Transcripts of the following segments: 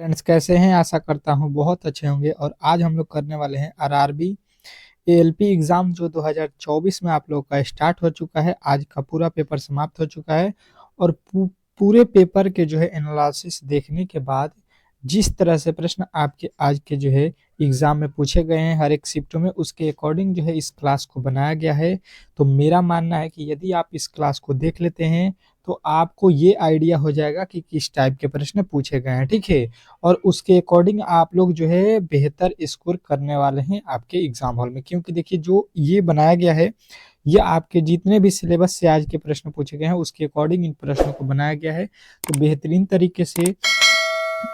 Friends, कैसे हैं? आशा करता हूँ बहुत अच्छे होंगे। और आज हम लोग करने वाले हैं आरआरबी एएलपी एग्ज़ाम जो 2024 में आप लोगों का स्टार्ट हो चुका है। आज का पूरा पेपर समाप्त हो चुका है और पूरे पेपर के जो है एनालिसिस देखने के बाद जिस तरह से प्रश्न आपके आज के जो है एग्ज़ाम में पूछे गए हैं हर एक शिफ्टों में, उसके अकॉर्डिंग जो है इस क्लास को बनाया गया है। तो मेरा मानना है कि यदि आप इस क्लास को देख लेते हैं तो आपको ये आइडिया हो जाएगा कि किस टाइप के प्रश्न पूछे गए हैं, ठीक है? और उसके अकॉर्डिंग आप लोग जो है बेहतर स्कोर करने वाले हैं आपके एग्जाम हॉल में, क्योंकि देखिए जो ये बनाया गया है ये आपके जितने भी सिलेबस से आज के प्रश्न पूछे गए हैं उसके अकॉर्डिंग इन प्रश्नों को बनाया गया है। तो बेहतरीन तरीके से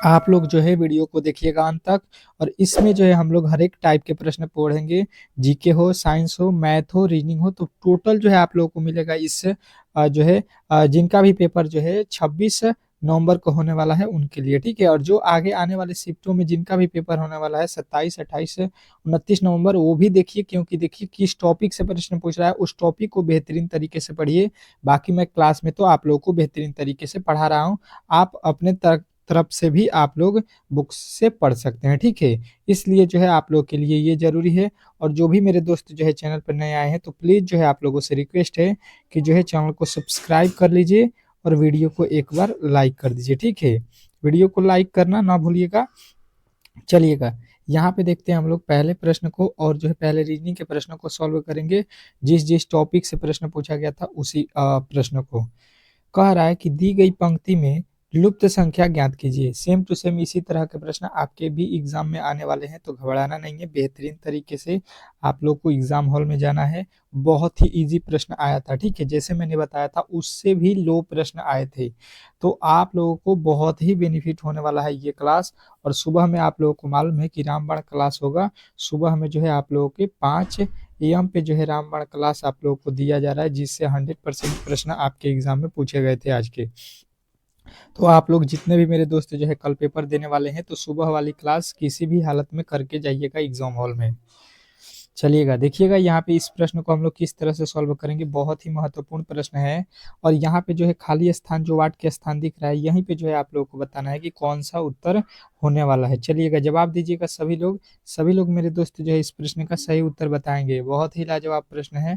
आप लोग जो है वीडियो को देखिएगा अंत तक। और इसमें जो है हम लोग हर एक टाइप के प्रश्न पढ़ेंगे, जीके हो, साइंस हो, मैथ हो, रीजनिंग हो। तो टोटल जो है आप लोगों को मिलेगा इस जो है जिनका भी पेपर जो है 26 नवंबर को होने वाला है उनके लिए, ठीक है? और जो आगे आने वाले शिफ्टों में जिनका भी पेपर होने वाला है 27, 28, 29 नवंबर, वो भी देखिए, क्योंकि देखिए किस टॉपिक से प्रश्न पूछ रहा है उस टॉपिक को बेहतरीन तरीके से पढ़िए। बाकी मैं क्लास में तो आप लोगों को बेहतरीन तरीके से पढ़ा रहा हूँ, आप अपने तरफ से भी आप लोग बुक्स से पढ़ सकते हैं, ठीक है? इसलिए जो है आप लोग के लिए ये ज़रूरी है। और जो भी मेरे दोस्त जो है चैनल पर नए आए हैं तो प्लीज़ जो है आप लोगों से रिक्वेस्ट है कि जो है चैनल को सब्सक्राइब कर लीजिए और वीडियो को एक बार लाइक कर दीजिए, ठीक है? वीडियो को लाइक करना ना भूलिएगा। चलिएगा, यहाँ पे देखते हैं हम लोग पहले प्रश्न को, और जो है पहले रीजनिंग के प्रश्नों को सॉल्व करेंगे। जिस टॉपिक से प्रश्न पूछा गया था उसी प्रश्न को। कह रहा है कि दी गई पंक्ति में लुप्त संख्या ज्ञात कीजिए। सेम टू सेम इसी तरह के प्रश्न आपके भी एग्जाम में आने वाले हैं, तो घबराना नहीं है। बेहतरीन तरीके से आप लोग को एग्जाम हॉल में जाना है। बहुत ही इजी प्रश्न आया था, ठीक है? जैसे मैंने बताया था उससे भी लो प्रश्न आए थे। तो आप लोगों को बहुत ही बेनिफिट होने वाला है ये क्लास। और सुबह में आप लोगों को मालूम है कि रामबाण क्लास होगा। सुबह में जो है आप लोगों के 5 AM पे जो है रामबाण क्लास आप लोगों को दिया जा रहा है, जिससे 100% प्रश्न आपके एग्जाम में पूछे गए थे आज के। तो आप लोग जितने भी मेरे दोस्त जो है कल पेपर देने वाले हैं तो सुबह वाली क्लास किसी भी हालत में करके जाइएगा एग्जाम हॉल में। चलिएगा, देखिएगा यहाँ पे इस प्रश्न को हम लोग किस तरह से सॉल्व करेंगे। बहुत ही महत्वपूर्ण प्रश्न है। और यहाँ पे जो है खाली स्थान, जो वाट के स्थान दिख रहा है, यहीं पे जो है आप लोगों को बताना है कि कौन सा उत्तर होने वाला है। चलिएगा, जवाब दीजिएगा सभी लोग। सभी लोग मेरे दोस्त जो है इस प्रश्न का सही उत्तर बताएंगे। बहुत ही लाजवाब प्रश्न है।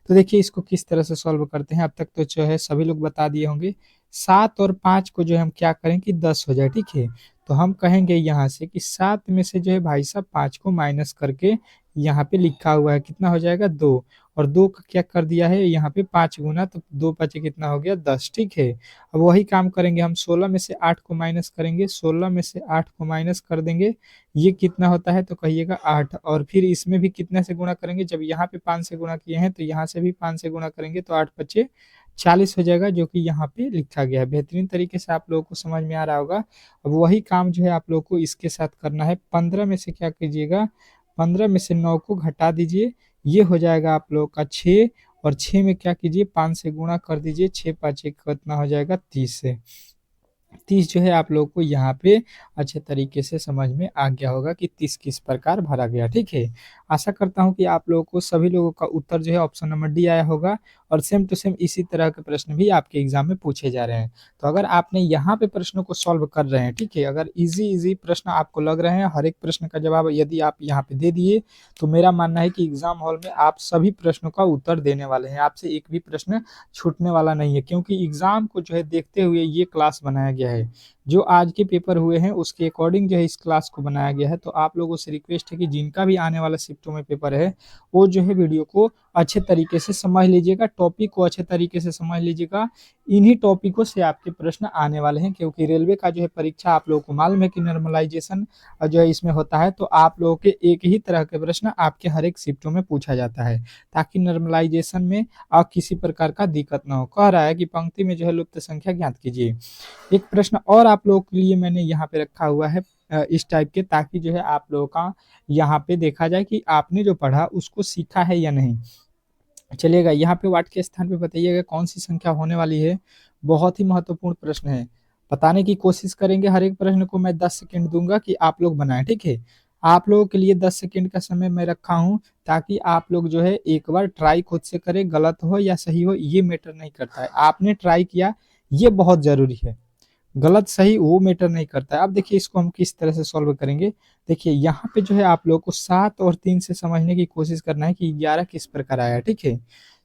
तो देखिए इसको किस तरह से सॉल्व करते हैं। अब तक तो जो है सभी लोग बता दिए होंगे। 7 और 5 को जो है हम क्या करें कि 10 हो जाए, ठीक है? तो हम कहेंगे यहाँ से कि 7 में से जो है भाई साहब 5 को माइनस करके यहाँ पे लिखा हुआ है कितना हो जाएगा 2। और 2 का क्या कर दिया है यहाँ पे 5 गुना, तो 2 5 कितना हो गया 10, ठीक है? अब वही काम करेंगे हम। 16 में से 8 को माइनस करेंगे, 16 में से 8 को माइनस कर देंगे। ये कितना होता है तो कहिएगा 8। और फिर इसमें भी कितने से गुणा करेंगे, जब यहाँ पे 5 से गुणा किए हैं तो यहाँ से भी 5 से गुणा करेंगे तो 8 पच्चे 40 हो जाएगा, जो कि यहाँ पे लिखा गया है। बेहतरीन तरीके से आप लोगों को समझ में आ रहा होगा। अब वही काम जो है आप लोगों को इसके साथ करना है। 15 में से क्या कीजिएगा, 15 में से 9 को घटा दीजिए, ये हो जाएगा आप लोगों का 6। और 6 में क्या कीजिए 5 से गुणा कर दीजिए, 6 5 कितना हो जाएगा 30 से। 30 जो है आप लोगों को यहाँ पे अच्छे तरीके से समझ में आ गया होगा कि 30 किस प्रकार भरा गया, ठीक है? आशा करता हूँ कि आप लोगों को सभी लोगों का उत्तर जो है ऑप्शन नंबर डी आया होगा। और सेम टू सेम इसी तरह के प्रश्न भी आपके एग्जाम में पूछे जा रहे हैं। तो अगर आपने यहाँ पे प्रश्नों को सॉल्व कर रहे हैं, ठीक है, अगर इजी प्रश्न आपको लग रहे हैं, हर एक प्रश्न का जवाब यदि आप यहाँ पे दे दिए, तो मेरा मानना है कि एग्जाम हॉल में आप सभी प्रश्नों का उत्तर देने वाले हैं। आपसे एक भी प्रश्न छूटने वाला नहीं है, क्योंकि एग्जाम को जो है देखते हुए ये क्लास बनाया गया है। जो आज के पेपर हुए हैं उसके अकॉर्डिंग जो है इस क्लास को बनाया गया है। तो आप लोगों से रिक्वेस्ट है कि जिनका भी आने वाला शिफ्टों में पेपर है वो जो है वीडियो को अच्छे तरीके से समझ लीजिएगा, टॉपिक को अच्छे तरीके से समझ लीजिएगा। इन्हीं टॉपिकों से आपके प्रश्न आने वाले हैं, क्योंकि रेलवे का जो है परीक्षा आप लोगों को मालूम है कि नॉर्मलाइजेशन जो है इसमें होता है। तो आप लोगों के एक ही तरह के प्रश्न आपके हर एक शिफ्टों में पूछा जाता है, ताकि नॉर्मलाइजेशन में किसी प्रकार का दिक्कत ना हो। कह रहा है कि पंक्ति में जो है लुप्त संख्या ज्ञात कीजिए। एक प्रश्न और आप लोगों के लिए मैंने यहाँ पे रखा हुआ है इस टाइप के, ताकि जो है आप लोगों का यहाँ पे देखा जाए कि आपने जो पढ़ा उसको सीखा है या नहीं। चलिएगा, यहाँ पे वाट के स्थान पे बताइएगा कौन सी संख्या होने वाली है। बहुत ही महत्वपूर्ण प्रश्न है। बताने की कोशिश करेंगे। हर एक प्रश्न को मैं 10 सेकंड दूंगा कि आप लोग बनाएं, ठीक है? आप लोगों के लिए 10 सेकंड का समय मैं रखा हूं, ताकि आप लोग जो है एक बार ट्राई खुद से करें। गलत हो या सही हो ये मैटर नहीं करता है, आपने ट्राई किया ये बहुत जरूरी है। गलत सही वो मैटर नहीं करता है। अब देखिए इसको हम किस तरह से सॉल्व करेंगे। देखिए यहाँ पे जो है आप लोगों को 7 और 3 से समझने की कोशिश करना है कि 11 किस प्रकार आया है, ठीक है।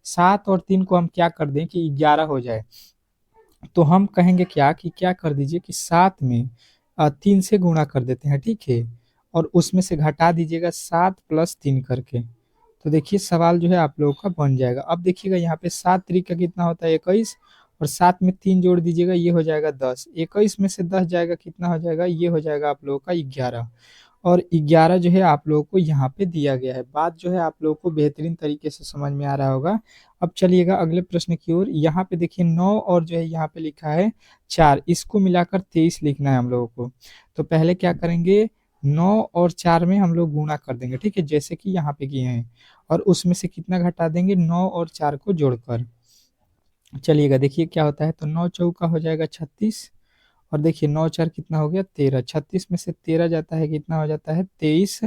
7 और 3 को हम क्या कर दें कि 11 हो जाए, तो हम कहेंगे क्या कि क्या कर दीजिए कि 7 में 3 से गुणा कर देते हैं, ठीक है। और उसमें से घटा दीजिएगा 7 प्लस 3 करके। तो देखिए सवाल जो है आप लोगों का बन जाएगा। अब देखिएगा यहाँ पे 7 त्रिक का कितना होता है 21, और 7 में 3 जोड़ दीजिएगा, ये हो जाएगा 10। 21 में से 10 जाएगा, कितना हो जाएगा, ये हो जाएगा आप लोगों का 11। और 11 जो है आप लोगों को यहाँ पे दिया गया है। बात जो है आप लोगों को बेहतरीन तरीके से समझ में आ रहा होगा। अब चलिएगा अगले प्रश्न की ओर। यहाँ पे देखिए 9 और जो है यहाँ पे लिखा है 4, इसको मिलाकर 23 लिखना है हम लोगों को। तो पहले क्या करेंगे, 9 और 4 में हम लोग गुणा कर देंगे, ठीक है, जैसे कि यहाँ पे किए हैं। और उसमें से कितना घटा देंगे, 9 और 4 को जोड़कर। चलिएगा देखिए क्या होता है, तो 9 चौका हो जाएगा 36, और देखिए 9 4 कितना हो गया 13। 36 में से 13 जाता है, कितना हो जाता है 23।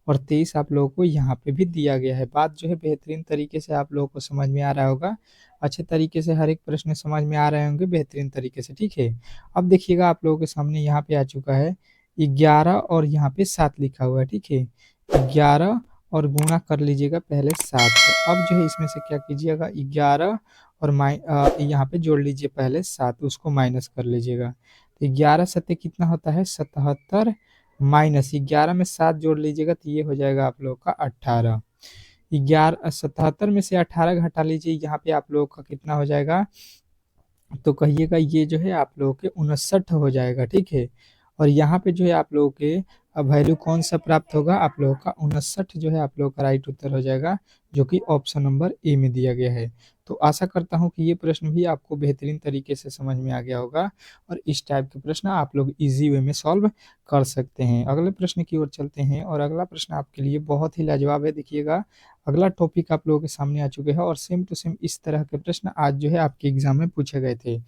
और 23 आप लोगों को यहाँ पे भी दिया गया है। बात जो है बेहतरीन तरीके से आप लोगों को समझ में आ रहा होगा। अच्छे तरीके से हर एक प्रश्न समझ में आ रहे होंगे बेहतरीन तरीके से, ठीक है। अब देखिएगा आप लोगों के सामने यहाँ पे आ चुका है 11 और यहाँ पे 7 लिखा हुआ है, ठीक है। 11 और गुणा कर लीजिएगा पहले 7 से। अब जो है इसमें से क्या कीजिएगा, 11 और यहाँ पे जोड़ लीजिए पहले 7, उसको माइनस कर लीजिएगा। तो 11 सत्ते कितना होता है 77, माइनस 11 में 7 जोड़ लीजिएगा, तो ये हो जाएगा आप लोगों का 18। 11 77 में से 18 घटा लीजिए, यहाँ पे आप लोगों का कितना हो जाएगा, तो कहिएगा ये जो है आप लोगों के 59 हो जाएगा, ठीक है। और यहाँ पे जो है आप लोगों के वैल्यू कौन सा प्राप्त होगा, आप लोगों का 59 जो है आप लोगों का राइट उत्तर हो जाएगा, जो कि ऑप्शन नंबर ए में दिया गया है। तो आशा करता हूँ कि ये प्रश्न भी आपको बेहतरीन तरीके से समझ में आ गया होगा, और इस टाइप के प्रश्न आप लोग इजी वे में सॉल्व कर सकते हैं। अगले प्रश्न की ओर चलते हैं, और अगला प्रश्न आपके लिए बहुत ही लाजवाब है। देखिएगा अगला टॉपिक आप लोगों के सामने आ चुके हैं, और सेम टू सेम इस तरह के प्रश्न आज जो है आपके एग्जाम में पूछे गए थे।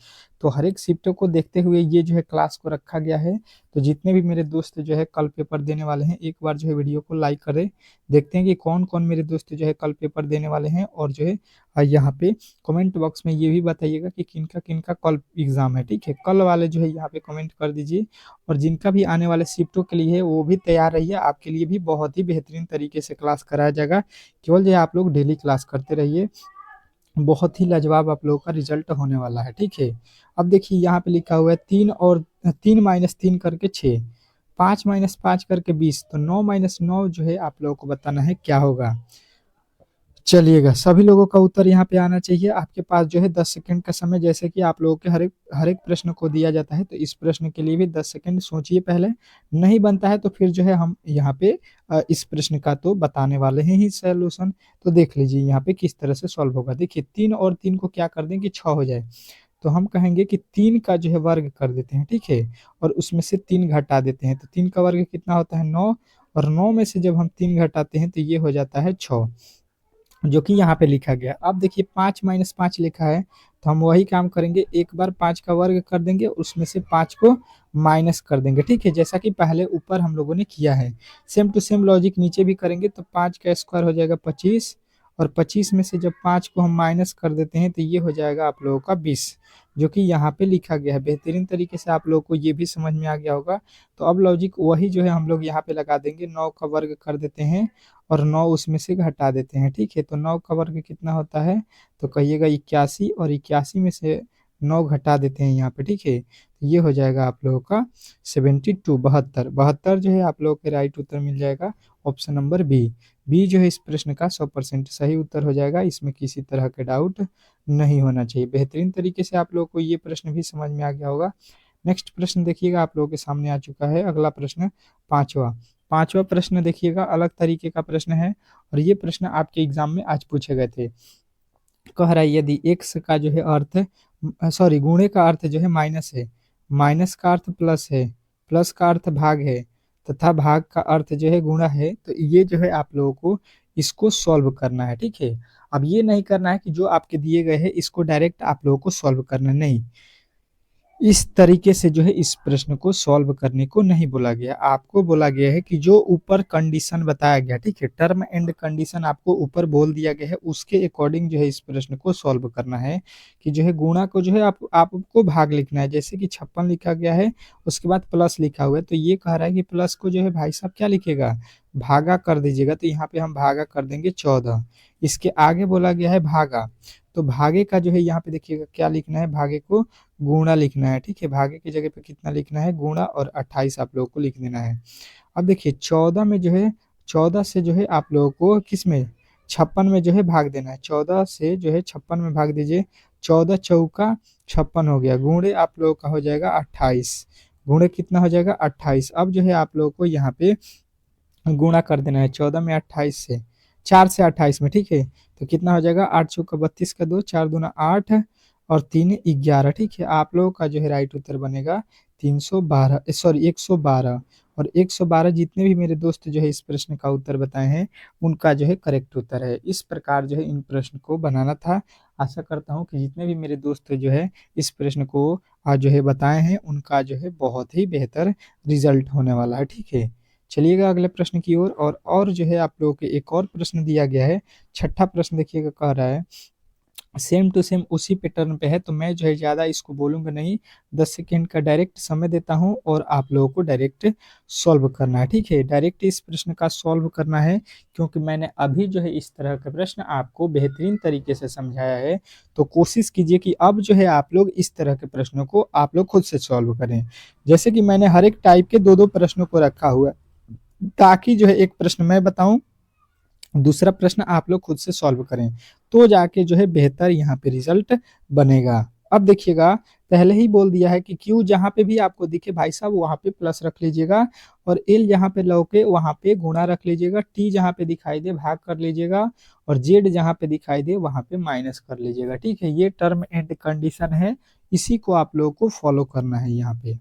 तो हर एक शिफ्टों को देखते हुए ये जो है क्लास को रखा गया है। तो जितने भी मेरे दोस्त जो है कल पेपर देने वाले हैं, एक बार जो है वीडियो को लाइक करें। देखते हैं कि कौन कौन मेरे दोस्त जो है कल पेपर देने वाले हैं, और जो है यहाँ पे कमेंट बॉक्स में ये भी बताइएगा कि किनका किनका कल एग्जाम है, ठीक है। कल वाले जो है यहाँ पे कमेंट कर दीजिए, और जिनका भी आने वाले शिफ्टों के लिए है वो भी तैयार रहिए। आपके लिए भी बहुत ही बेहतरीन तरीके से क्लास कराया जाएगा। केवल जो है आप लोग डेली क्लास करते रहिए, बहुत ही लाजवाब आप लोगों का रिजल्ट होने वाला है, ठीक है। अब देखिए यहाँ पे लिखा हुआ है 3 और 3 माइनस 3 करके 6, 5 माइनस 5 करके 20। तो 9 माइनस 9 जो है आप लोगों को बताना है क्या होगा। चलिएगा सभी लोगों का उत्तर यहाँ पे आना चाहिए। आपके पास जो है 10 सेकंड का समय, जैसे कि आप लोगों के हर एक प्रश्न को दिया जाता है, तो इस प्रश्न के लिए भी 10 सेकंड सोचिए पहले। नहीं बनता है तो फिर जो है हम यहाँ पे इस प्रश्न का तो बताने वाले हैं ही सॉल्यूशन। तो देख लीजिए यहाँ पे किस तरह से सॉल्व होगा। देखिए 3 और 3 को क्या कर दें कि 6 हो जाए, तो हम कहेंगे कि 3 का जो है वर्ग कर देते हैं, ठीक है। और उसमें से 3 घटा देते हैं, तो 3 का वर्ग कितना होता है 9, और 9 में से जब हम 3 घटाते हैं तो ये हो जाता है 6, जो कि यहाँ पे लिखा गया। अब देखिए 5 माइनस 5 लिखा है, तो हम वही काम करेंगे, एक बार 5 का वर्ग कर देंगे, उसमें से 5 को माइनस कर देंगे, ठीक है, जैसा कि पहले ऊपर हम लोगों ने किया है। सेम टू सेम लॉजिक नीचे भी करेंगे, तो 5 का स्क्वायर हो जाएगा 25, और 25 में से जब 5 को हम माइनस कर देते हैं तो ये हो जाएगा आप लोगों का 20, जो कि यहाँ पे लिखा गया है। बेहतरीन तरीके से आप लोगों को ये भी समझ में आ गया होगा। तो अब लॉजिक वही जो है हम लोग यहाँ पे लगा देंगे, 9 का वर्ग कर देते हैं, और 9 उसमें से घटा देते हैं, ठीक है। तो 9 का वर्ग कितना होता है, तो कहिएगा 81, और 81 में से 9 घटा देते हैं यहाँ पे, ठीक है। तो ये हो जाएगा आप लोगों का 72, 72। 72 जो है आप लोगों के राइट उत्तर मिल जाएगा, ऑप्शन नंबर बी। बी जो है इस प्रश्न का 100% सही उत्तर हो जाएगा, इसमें किसी तरह का डाउट नहीं होना चाहिए। बेहतरीन तरीके से आप लोगों को ये प्रश्न भी समझ में आ गया होगा। नेक्स्ट प्रश्न देखिएगा आप लोगों के सामने आ चुका है, अगला प्रश्न पांचवा। पांचवा प्रश्न देखिएगा अलग तरीके का प्रश्न है, और ये प्रश्न आपके एग्जाम में आज पूछे गए थे। कह रहा है यदि x का जो है अर्थ, सॉरी गुणे का अर्थ जो है माइनस है, माइनस का अर्थ प्लस है, प्लस का अर्थ भाग है, तथा भाग का अर्थ जो है गुणा है, तो ये जो है आप लोगों को इसको सॉल्व करना है, ठीक है। अब ये नहीं करना है कि जो आपके दिए गए हैं इसको डायरेक्ट आप लोगों को सॉल्व करना नहीं, इस तरीके से जो है इस प्रश्न को सॉल्व करने को नहीं बोला गया। आपको बोला गया है कि जो ऊपर कंडीशन बताया गया, ठीक है, टर्म एंड कंडीशन आपको ऊपर बोल दिया गया है, उसके अकॉर्डिंग जो है इस प्रश्न को सॉल्व करना है कि जो है गुणा को जो है आपको भाग लिखना है। जैसे कि 56 लिखा गया है, उसके बाद प्लस लिखा हुआ है, तो ये कह रहा है कि प्लस को जो है भाई साहब क्या लिखेगा, भागा कर दीजिएगा। तो यहाँ पे हम भागा कर देंगे 14। इसके आगे बोला गया है भागा, तो भागे का जो है यहाँ पे देखिएगा क्या लिखना है, भागे को गुणा लिखना है, ठीक है। भागे की जगह पे कितना लिखना है, गुणा, और 28 आप लोगों को लिख देना है। अब देखिए 14 में जो है, 14 से जो है आप लोगों को किस में, 56 में जो है भाग देना है। 14 से जो है 56 में भाग दीजिए, 14 चौका 56 हो गया, गुणे आप लोगों का हो जाएगा 28, गुणे कितना हो जाएगा 28। अब जो है आप लोगों को यहाँ पे गुणा कर देना है 14 में 28 से, 4 से 28 में, ठीक है। तो कितना हो जाएगा, 8 चौका 32 का 2, 4 दूना 8 और 3 11, ठीक है। आप लोगों का जो है राइट उत्तर बनेगा 312, सॉरी 112। और 112 जितने भी मेरे दोस्त जो है इस प्रश्न का उत्तर बताए हैं, उनका जो है करेक्ट उत्तर है। इस प्रकार जो है इन प्रश्न को बनाना था। आशा करता हूँ कि जितने भी मेरे दोस्त जो है इस प्रश्न को आज जो है बताए हैं, उनका जो है बहुत ही बेहतर रिजल्ट होने वाला है, ठीक है। चलिएगा अगले प्रश्न की ओर। और जो है आप लोगों को एक और प्रश्न दिया गया है, छठा प्रश्न देखिएगा, कह रहा है सेम टू सेम उसी पैटर्न पे है, तो मैं जो है ज़्यादा इसको बोलूँगा नहीं, 10 सेकेंड का डायरेक्ट समय देता हूँ और आप लोगों को डायरेक्ट सॉल्व करना है, ठीक है। डायरेक्ट इस प्रश्न का सॉल्व करना है, क्योंकि मैंने अभी जो है इस तरह का प्रश्न आपको बेहतरीन तरीके से समझाया है। तो कोशिश कीजिए कि अब जो है आप लोग इस तरह के प्रश्नों को आप लोग खुद से सॉल्व करें। जैसे कि मैंने हर एक टाइप के दो दो प्रश्नों को रखा हुआ है, ताकि जो है एक प्रश्न मैं बताऊं, दूसरा प्रश्न आप लोग खुद से सॉल्व करें, तो जाके जो है बेहतर यहाँ पे रिजल्ट बनेगा। अब देखिएगा, पहले ही बोल दिया है कि क्यू जहाँ पे भी आपको दिखे भाई साहब वहाँ पे प्लस रख लीजिएगा, और एल जहाँ पे लौके वहाँ पे गुणा रख लीजिएगा, टी जहाँ पे दिखाई दे भाग कर लीजिएगा, और जेड जहाँ पे दिखाई दे वहाँ पे माइनस कर लीजिएगा, ठीक है। ये टर्म एंड कंडीशन है, इसी को आप लोगों को फॉलो करना है यहाँ पे।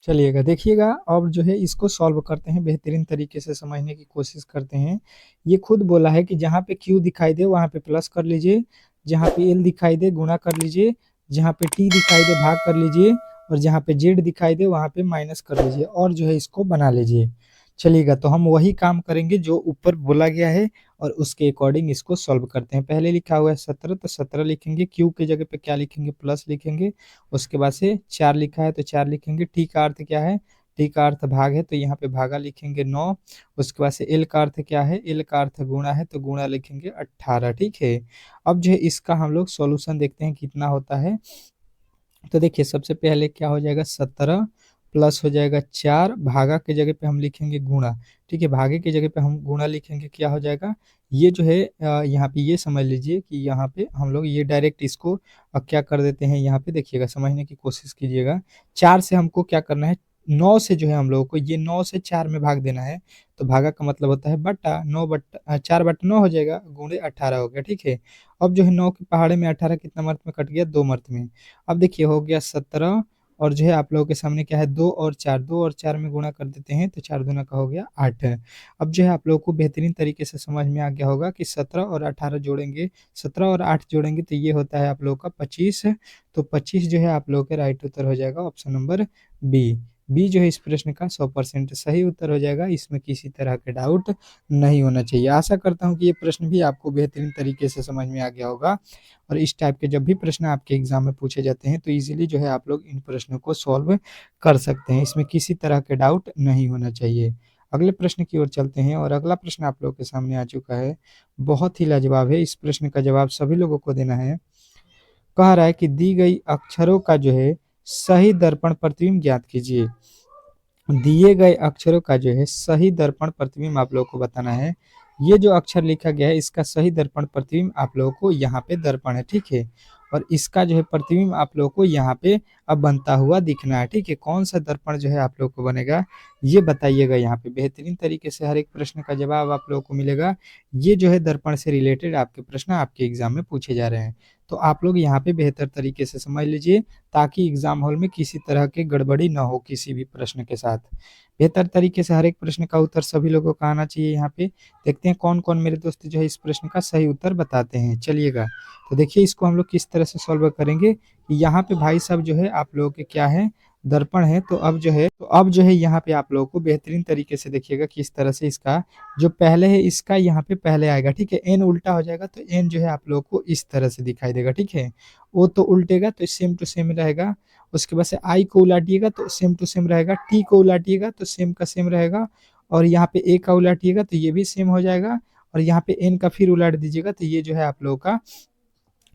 चलिएगा देखिएगा, अब जो है इसको सॉल्व करते हैं, बेहतरीन तरीके से समझने की कोशिश करते हैं। ये खुद बोला है कि जहाँ पे क्यू दिखाई दे वहाँ पे प्लस कर लीजिए, जहाँ पे एल दिखाई दे गुणा कर लीजिए, जहाँ पे टी दिखाई दे भाग कर लीजिए, और जहाँ पे जेड दिखाई दे वहाँ पे माइनस कर लीजिए, और जो है इसको बना लीजिए। चलिएगा, तो हम वही काम करेंगे जो ऊपर बोला गया है, और उसके अकॉर्डिंग इसको सॉल्व करते हैं। पहले लिखा हुआ है 17, तो 17 लिखेंगे, क्यू की जगह पे क्या लिखेंगे, प्लस लिखेंगे। उसके बाद से 4 लिखा है तो 4 लिखेंगे। टी का अर्थ क्या है, टी का अर्थ भाग है, तो यहाँ पे भागा लिखेंगे 9। उसके बाद से एल का अर्थ क्या है, एल का अर्थ गुणा है, तो गुणा लिखेंगे 18, ठीक है। अब जो है इसका हम लोग सॉल्यूशन देखते हैं कितना होता है। तो देखिए सबसे पहले क्या हो जाएगा, 17 प्लस हो जाएगा 4, भागा की जगह पे हम लिखेंगे गुणा, ठीक है। भागे की जगह पे हम गुणा लिखेंगे, क्या हो जाएगा, ये जो है यहाँ पे ये समझ लीजिए कि यहाँ पे हम लोग ये डायरेक्ट इसको क्या कर देते हैं, यहाँ पे देखिएगा समझने की कोशिश कीजिएगा। 4 से हमको क्या करना है, 9 से जो है हम लोगों को ये 9 से 4 में भाग देना है, तो भागा का मतलब होता है बट्टा, 9 बट्टा 4 बट्टा 9 हो जाएगा, गुणे 18 हो गया, ठीक है। अब जो है 9 के पहाड़े में 18 कितना मर्त में कट गया, 2 मर्त में। अब देखिए हो गया 17, और जो है आप लोगों के सामने क्या है, 2 और 4, 2 और 4 में गुणा कर देते हैं, तो 4 दूना का हो गया 8। अब जो है आप लोगों को बेहतरीन तरीके से समझ में आ गया होगा कि 17 और 18 जोड़ेंगे, 17 और 8 जोड़ेंगे तो ये होता है आप लोगों का 25। तो 25 जो है आप लोगों के राइट उत्तर हो जाएगा ऑप्शन नंबर बी। बी जो है इस प्रश्न का 100% सही उत्तर हो जाएगा, इसमें किसी तरह का डाउट नहीं होना चाहिए। आशा करता हूँ कि ये प्रश्न भी आपको बेहतरीन तरीके से समझ में आ गया होगा, और इस टाइप के जब भी प्रश्न आपके एग्जाम में पूछे जाते हैं तो इजीली जो है आप लोग इन प्रश्नों को सॉल्व कर सकते हैं, इसमें किसी तरह के डाउट नहीं होना चाहिए। अगले प्रश्न की ओर चलते हैं, और अगला प्रश्न आप लोगों के सामने आ चुका है, बहुत ही लाजवाब है। इस प्रश्न का जवाब सभी लोगों को देना है। कह रहा है कि दी गई अक्षरों का जो है सही दर्पण प्रतिबिंब ज्ञात कीजिए। दिए गए अक्षरों का जो है सही दर्पण प्रतिबिंब आप लोगों को बताना है। ये जो अक्षर लिखा गया है इसका सही दर्पण प्रतिबिंब आप लोगों को यहाँ पे दर्पण है, ठीक है। और इसका जो है प्रतिबिंब आप लोगों को यहाँ पे अब बनता हुआ दिखना है, ठीक है। कौन सा दर्पण जो है आप लोगों को बनेगा ये बताइएगा। यहाँ पे बेहतरीन तरीके से हर एक प्रश्न का जवाब आप लोगों को मिलेगा। ये जो है दर्पण से रिलेटेड आपके प्रश्न आपके एग्जाम में पूछे जा रहे हैं। तो आप लोग यहाँ पे बेहतर तरीके से समझ लीजिए, ताकि एग्जाम हॉल में किसी तरह की गड़बड़ी ना हो किसी भी प्रश्न के साथ। बेहतर तरीके से हर एक प्रश्न का उत्तर सभी लोगों का आना चाहिए यहाँ पे। देखते हैं कौन-कौन मेरे दोस्त जो है इस प्रश्न का सही उत्तर बताते हैं। चलिएगा, तो देखिए इसको हम लोग किस तरह से सॉल्व करेंगे कि यहाँ पे भाई साहब जो है आप लोगों के क्या है, दर्पण है। तो अब जो है यहाँ पे आप लोगों को बेहतरीन तरीके से देखिएगा किस तरह से इसका जो पहले है इसका यहाँ पे पहले आएगा, ठीक है। एन उल्टा हो जाएगा तो एन जो है आप लोगों को इस तरह से दिखाई देगा, ठीक है। ओ तो उल्टेगा तो सेम टू सेम रहेगा। उसके बाद से आई को उलाटिएगा तो सेम टू सेम रहेगा, टी को उलाटिएगा तो सेम का सेम रहेगा, और यहाँ पे ए का उलाटिएगा तो ये भी सेम हो जाएगा, और यहाँ पे एन का फिर उलाट दीजिएगा तो ये जो है आप लोगों का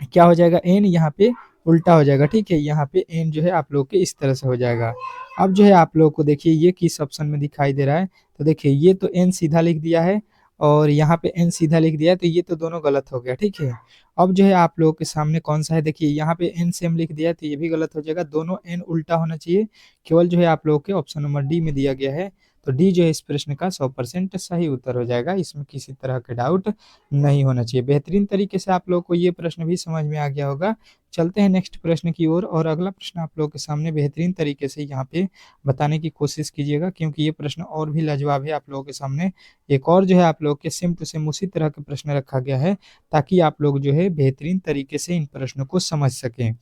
क्या हो जाएगा, एन यहाँ पे उल्टा हो जाएगा, ठीक है। यहाँ पे एन जो है आप लोग के इस तरह से हो जाएगा। अब जो है आप लोगों को देखिए ये किस ऑप्शन में दिखाई दे रहा है, तो देखिए ये तो एन सीधा लिख दिया है और यहाँ पे एन सीधा लिख दिया है, तो ये तो दोनों गलत हो गया, ठीक है। अब जो है आप लोगों के सामने कौन सा है, देखिए यहाँ पे एन सेम लिख दिया है तो ये भी गलत हो जाएगा, दोनों एन उल्टा होना चाहिए। केवल जो है आप लोगों के ऑप्शन नंबर डी में दिया गया है, तो डी जो है इस प्रश्न का 100% सही उत्तर हो जाएगा, इसमें किसी तरह का डाउट नहीं होना चाहिए। बेहतरीन तरीके से आप लोगों को ये प्रश्न भी समझ में आ गया होगा। चलते हैं नेक्स्ट प्रश्न की ओर, और अगला प्रश्न आप लोगों के सामने बेहतरीन तरीके से यहाँ पे बताने की कोशिश कीजिएगा, क्योंकि ये प्रश्न और भी लाजवाब है आप लोगों के सामने। एक और जो है आप लोगों के सेम टू सेम उसी तरह के प्रश्न रखा गया है, ताकि आप लोग जो है बेहतरीन तरीके से इन प्रश्नों को समझ सकें।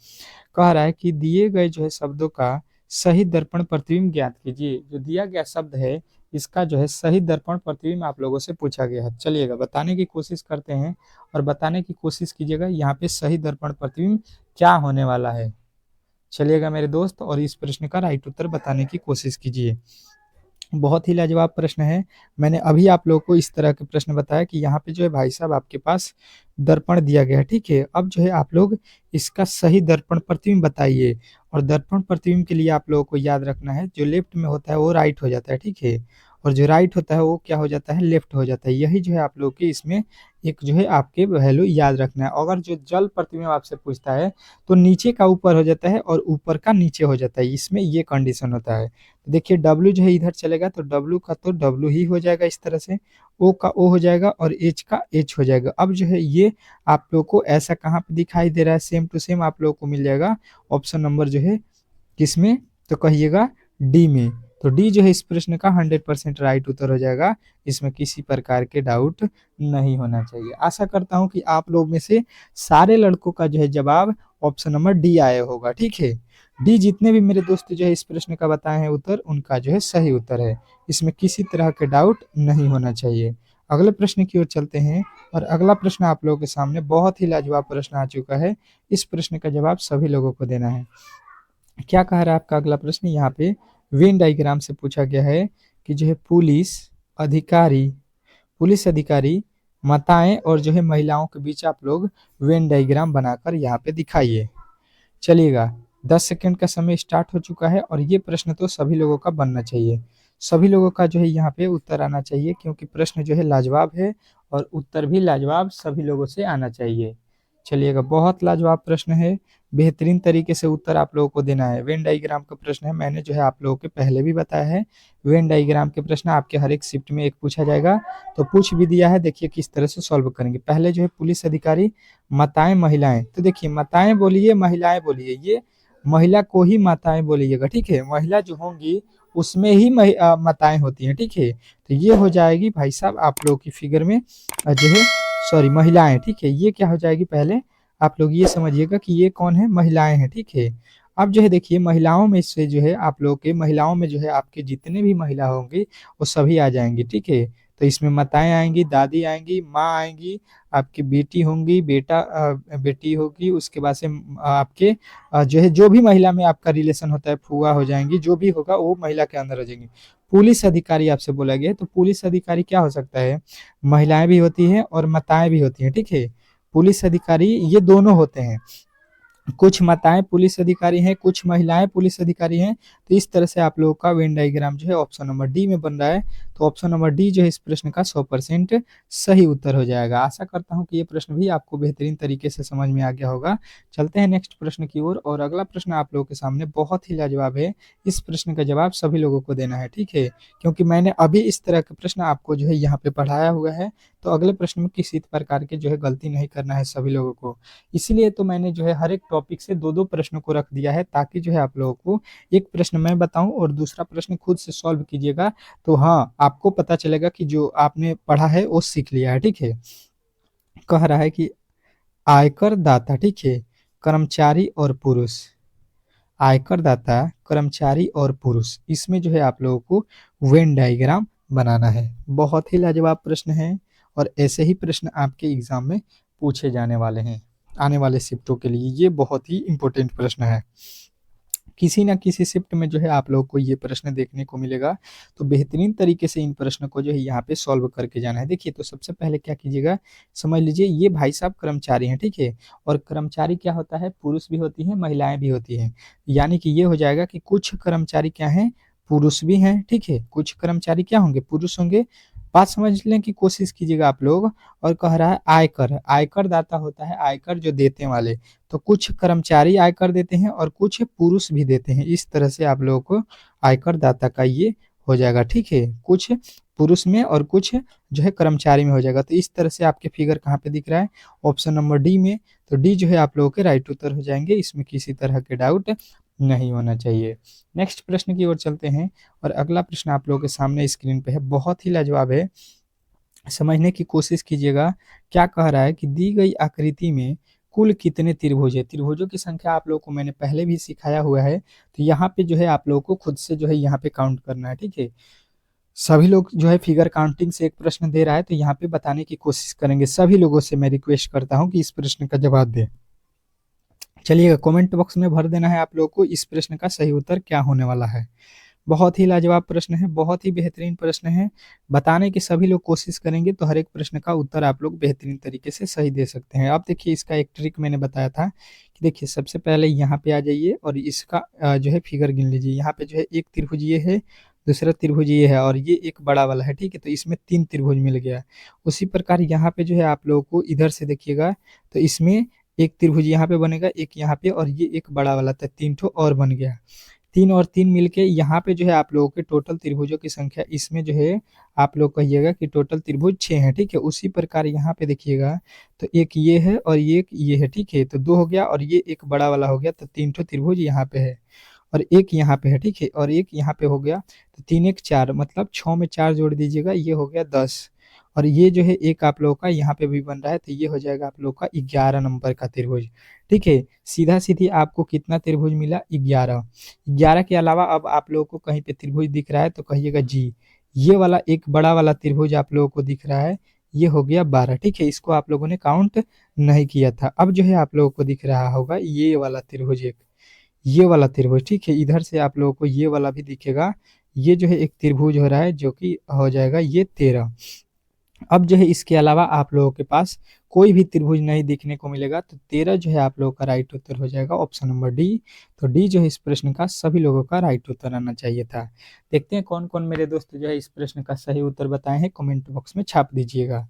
कह रहा है कि दिए गए जो है शब्दों का सही दर्पण प्रतिबिंब ज्ञात कीजिए। जो दिया गया शब्द है इसका जो है सही दर्पण प्रतिबिंब आप लोगों से पूछा गया है। चलिएगा बताने की कोशिश करते हैं, और बताने की कोशिश कीजिएगा यहाँ पे सही दर्पण प्रतिबिंब क्या होने वाला है। चलिएगा मेरे दोस्त, और इस प्रश्न का राइट उत्तर बताने की कोशिश कीजिए। बहुत ही लाजवाब प्रश्न है। मैंने अभी आप लोगों को इस तरह के प्रश्न बताया कि यहाँ पे जो है भाई साहब आपके पास दर्पण दिया गया है, ठीक है। अब जो है आप लोग इसका सही दर्पण प्रतिबिंब बताइए, और दर्पण प्रतिबिंब के लिए आप लोगों को याद रखना है जो लेफ्ट में होता है वो राइट हो जाता है, ठीक है, और जो राइट होता है वो क्या हो जाता है, लेफ्ट हो जाता है। यही जो है आप लोग के इसमें एक जो है आपके वैल्यू याद रखना है। अगर जो जल प्रतिबिंब आपसे पूछता है तो नीचे का ऊपर हो जाता है और ऊपर का नीचे हो जाता है, इसमें ये कंडीशन होता है। देखिए डब्ल्यू जो है इधर चलेगा तो डब्ल्यू का तो डब्ल्यू ही हो जाएगा इस तरह से, ओ का ओ हो जाएगा और एच का एच हो जाएगा। अब जो है ये आप लोग को ऐसा कहाँ पे दिखाई दे रहा है, सेम टू सेम आप लोग को मिल जाएगा ऑप्शन नंबर जो है किसमें, तो कहिएगा डी में। तो डी जो है इस प्रश्न का 100% राइट उत्तर हो जाएगा, इसमें किसी प्रकार के डाउट नहीं होना चाहिए। आशा करता हूं कि आप लोग में से सारे लड़कों का जो है जवाब ऑप्शन नंबर डी आया होगा, ठीक है। डी जितने भी मेरे दोस्त जो है इस प्रश्न का बताए हैं उत्तर, उनका जो है सही उत्तर है, इसमें किसी तरह के डाउट नहीं होना चाहिए। अगले प्रश्न की ओर चलते हैं, और अगला प्रश्न आप लोगों के सामने बहुत ही लाजवाब प्रश्न आ चुका है। इस प्रश्न का जवाब सभी लोगों को देना है। क्या कह रहा है आपका अगला प्रश्न, यहाँ पे वेन डायग्राम से पूछा गया है कि जो है पुलिस अधिकारी माताएं और जो है महिलाओं के बीच आप लोग वेन डायग्राम बनाकर यहाँ पे दिखाइए। चलिएगा 10 सेकंड का समय स्टार्ट हो चुका है, और ये प्रश्न तो सभी लोगों का बनना चाहिए। सभी लोगों का जो है यहाँ पे उत्तर आना चाहिए, क्योंकि प्रश्न जो है लाजवाब है और उत्तर भी लाजवाब सभी लोगों से आना चाहिए। चलिएगा बहुत लाजवाब प्रश्न है, बेहतरीन तरीके से उत्तर आप लोगों को देना है। वेन डायग्राम का प्रश्न है, मैंने जो है आप लोगों के पहले भी बताया है। वेन डायग्राम के प्रश्न आपके हर एक शिफ्ट में एक पूछा जाएगा, तो पूछ भी दिया है। देखिए किस तरह से सॉल्व करेंगे। पहले जो है पुलिस अधिकारी, माताएं महिलाएं, तो देखिए माताएं बोलिए महिलाएं बोलिए, ये महिला को ही माताएं बोलिएगा, ठीक है। महिला जो होंगी उसमें ही माताएं होती हैं, ठीक है। तो ये हो जाएगी भाई साहब आप लोगों की फिगर में जो है, सॉरी महिलाएं, ठीक है। ये क्या हो जाएगी, पहले आप लोग ये समझिएगा कि ये कौन है, महिलाएं हैं, ठीक है। अब जो है देखिए महिलाओं में से जो है आप लोग के महिलाओं में जो है आपके जितने भी महिला होंगी वो सभी आ जाएंगी, ठीक है। तो इसमें माताएं आएंगी, दादी आएंगी, माँ आएंगी, आपकी बेटी होंगी, बेटी होगी, उसके बाद से आपके जो है जो भी महिला में आपका रिलेशन होता है, फुआ हो जाएंगी, जो भी होगा वो महिला के अंदर हो जाएंगी। पुलिस अधिकारी आपसे बोला गया है, तो पुलिस अधिकारी क्या हो सकता है, महिलाएं भी होती हैं और माताएं भी होती हैं, ठीक है। पुलिस अधिकारी ये दोनों होते हैं, कुछ माताएं पुलिस अधिकारी हैं, कुछ महिलाएं पुलिस अधिकारी हैं। तो इस तरह से आप लोगों का वेन डायग्राम जो है ऑप्शन नंबर डी में बन रहा है। तो ऑप्शन नंबर डी जो है इस प्रश्न का 100% सही उत्तर हो जाएगा। आशा करता हूं कि ये प्रश्न भी आपको बेहतरीन तरीके से समझ में आ गया होगा। चलते हैं नेक्स्ट प्रश्न की ओर, और अगला प्रश्न आप लोगों के सामने बहुत ही लाजवाब है। इस प्रश्न का जवाब सभी लोगों को देना है, ठीक है, क्योंकि मैंने अभी इस तरह के प्रश्न आपको जो है यहाँ पे पढ़ाया हुआ है, तो अगले प्रश्न में किसी प्रकार के जो है गलती नहीं करना है सभी लोगों को। इसीलिए तो मैंने जो है हर एक टॉपिक से दो दो प्रश्नों को रख दिया है, ताकि जो है आप लोगों को एक प्रश्न मैं बताऊं और दूसरा प्रश्न खुद से सॉल्व कीजिएगा, तो हाँ आपको पता चलेगा कि जो आपने पढ़ा है वो सीख लिया है, ठीक है। कह रहा है कि आयकर दाता, ठीक है, कर्मचारी और पुरुष, आयकर दाता कर्मचारी और पुरुष, इसमें जो है आप लोगों को वेन डायग्राम बनाना है। बहुत ही लाजवाब प्रश्न है, और ऐसे ही प्रश्न आपके एग्जाम में पूछे जाने वाले हैं आने वाले शिफ्टों के लिए। ये बहुत ही इंपॉर्टेंट प्रश्न है, किसी ना किसी शिफ्ट में जो है आप लोगों को ये प्रश्न देखने को मिलेगा। तो बेहतरीन तरीके से इन प्रश्नों को जो है यहाँ पे सॉल्व करके जाना है। देखिए, तो सबसे पहले क्या कीजिएगा, समझ लीजिए ये भाई साहब कर्मचारी हैं, ठीक है, और कर्मचारी क्या होता है, पुरुष भी होती है महिलाएं भी होती हैं। यानी कि ये हो जाएगा कि कुछ कर्मचारी क्या हैं, पुरुष भी हैं, ठीक है, कुछ कर्मचारी क्या होंगे, पुरुष होंगे। बात समझने की कोशिश कीजिएगा आप लोग। और कह रहा है आयकर, आयकर दाता होता है आयकर जो देने वाले, तो कुछ कर्मचारी आयकर देते हैं और कुछ पुरुष भी देते हैं। इस तरह से आप लोगों को आयकर दाता का ये हो जाएगा, ठीक है, कुछ पुरुष में और कुछ जो है कर्मचारी में हो जाएगा। तो इस तरह से आपके फिगर कहाँ पे दिख रहा है, ऑप्शन नंबर डी में। तो डी जो है आप लोगों के राइट उत्तर हो जाएंगे, इसमें किसी तरह के डाउट नहीं होना चाहिए। नेक्स्ट प्रश्न की ओर चलते हैं, और अगला प्रश्न आप लोगों के सामने स्क्रीन पे है, बहुत ही लाजवाब है, समझने की कोशिश कीजिएगा। क्या कह रहा है कि दी गई आकृति में कुल कितने त्रिभुज है। त्रिभुजों की संख्या आप लोगों को मैंने पहले भी सिखाया हुआ है, तो यहाँ पे जो है आप लोगों को खुद से जो है यहाँ पे काउंट करना है, ठीक है। सभी लोग जो है फिगर काउंटिंग से एक प्रश्न दे रहा है, तो यहाँ पे बताने की कोशिश करेंगे। सभी लोगों से मैं रिक्वेस्ट करता हूँ कि इस प्रश्न का जवाब दें। चलिएगा, कमेंट बॉक्स में भर देना है आप लोगों को इस प्रश्न का सही उत्तर क्या होने वाला है। बहुत ही लाजवाब प्रश्न है, बहुत ही बेहतरीन प्रश्न है। बताने की सभी लोग कोशिश करेंगे तो हर एक प्रश्न का उत्तर आप लोग बेहतरीन तरीके से सही दे सकते हैं। अब देखिए, इसका एक ट्रिक मैंने बताया था कि देखिए, सबसे पहले यहाँ पे आ जाइए और इसका जो है फिगर गिन लीजिए। यहाँ पे जो है एक त्रिभुज ये है, दूसरा त्रिभुज ये है, और ये एक बड़ा वाला है, ठीक है, तो इसमें 3 त्रिभुज मिल गया। उसी प्रकार यहाँ पे जो है आप लोगों को इधर से देखिएगा, तो इसमें एक त्रिभुज यहाँ पे बनेगा, एक यहाँ पे, और ये एक बड़ा वाला था, 3 ठो और बन गया। 3 और 3 मिलके यहाँ पे जो है आप लोगों के टोटल त्रिभुजों की संख्या, इसमें जो है आप लोग कहिएगा कि टोटल त्रिभुज 6 हैं, ठीक है। उसी प्रकार यहाँ पे देखिएगा, तो एक ये है और एक ये है, ठीक है, तो 2 हो गया, और ये एक बड़ा वाला हो गया, तो 3 ठो त्रिभुज यहाँ पे है, और एक यहाँ पे है, ठीक है, और एक यहाँ पे हो गया, तो 3 एक 4, मतलब 6 में 4 जोड़ दीजिएगा, ये हो गया 10। और ये जो है एक आप लोगों का यहाँ पे भी बन रहा है, तो ये हो जाएगा आप लोग का 11 नंबर का त्रिभुज, ठीक है। सीधा सीधी आपको कितना त्रिभुज मिला, 11। 11 के अलावा अब आप लोगों को कहीं पे त्रिभुज दिख रहा है तो कहिएगा जी। ये वाला एक बड़ा वाला त्रिभुज आप लोगों को दिख रहा है, ये हो गया 12, ठीक है, इसको आप लोगों ने काउंट नहीं किया था। अब जो है आप लोगों को दिख रहा होगा ये वाला त्रिभुज, एक ये वाला त्रिभुज, ठीक है, इधर से आप लोगों को ये वाला भी दिखेगा। ये जो है एक त्रिभुज हो रहा है, जो कि हो जाएगा ये 13। अब जो है इसके अलावा आप लोगों के पास कोई भी त्रिभुज नहीं दिखने को मिलेगा, तो 13 जो है आप लोगों का राइट उत्तर हो जाएगा, ऑप्शन नंबर डी। तो डी जो है इस प्रश्न का सभी लोगों का राइट उत्तर आना चाहिए था। देखते हैं कौन कौन मेरे दोस्त जो है इस प्रश्न का सही उत्तर बताए हैं, कमेंट बॉक्स में छाप दीजिएगा।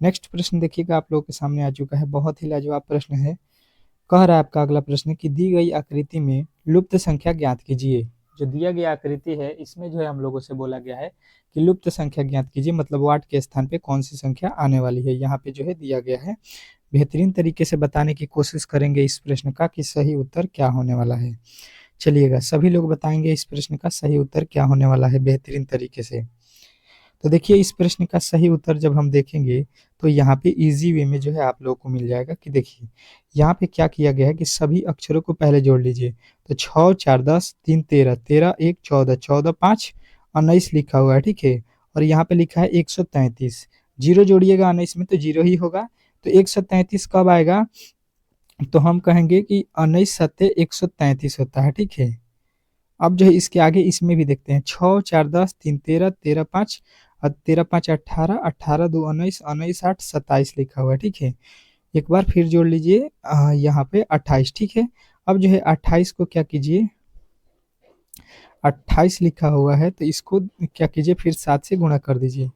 नेक्स्ट प्रश्न देखिएगा, आप लोगों के सामने आ चुका है, बहुत ही लाजवाब प्रश्न है। कह रहा है आपका अगला प्रश्न कि दी गई आकृति में लुप्त संख्या ज्ञात कीजिए। जो दिया गया आकृति है, इसमें जो है हम लोगों से बोला गया है कि लुप्त संख्या ज्ञात कीजिए, मतलब वाट के स्थान पे कौन सी संख्या आने वाली है, यहाँ पे जो है दिया गया है। बेहतरीन तरीके से बताने की कोशिश करेंगे इस प्रश्न का कि सही उत्तर क्या होने वाला है। चलिएगा, सभी लोग बताएंगे इस प्रश्न का सही उत्तर क्या होने वाला है बेहतरीन तरीके से। तो देखिए, इस प्रश्न का सही उत्तर जब हम देखेंगे, तो यहाँ पे इजी वे में जो है आप लोगों को मिल जाएगा कि देखिए, यहाँ पे क्या किया गया है कि सभी अक्षरों को पहले जोड़ लीजिए। तो 6 4 10 3 13, 13 1 14, 14 5 19 लिखा हुआ है, ठीक है। और यहाँ पे लिखा है 133, जीरो जोड़िएगा 19 में तो जीरो ही होगा। तो 133 कब आएगा, तो हम कहेंगे कि 19 सत्ते 133 होता है, ठीक है। अब जो है इसके आगे इसमें भी देखते हैं, 6 4 10 3 13, 13 5 और 13 5 18, 18 2 19, 19 8 27 लिखा हुआ है, ठीक है। एक बार फिर जोड़ लीजिए यहाँ पे 28, ठीक है। अब जो है 28 को क्या कीजिए, 28 लिखा हुआ है, तो इसको क्या कीजिए, फिर 7 से गुणा कर दीजिए।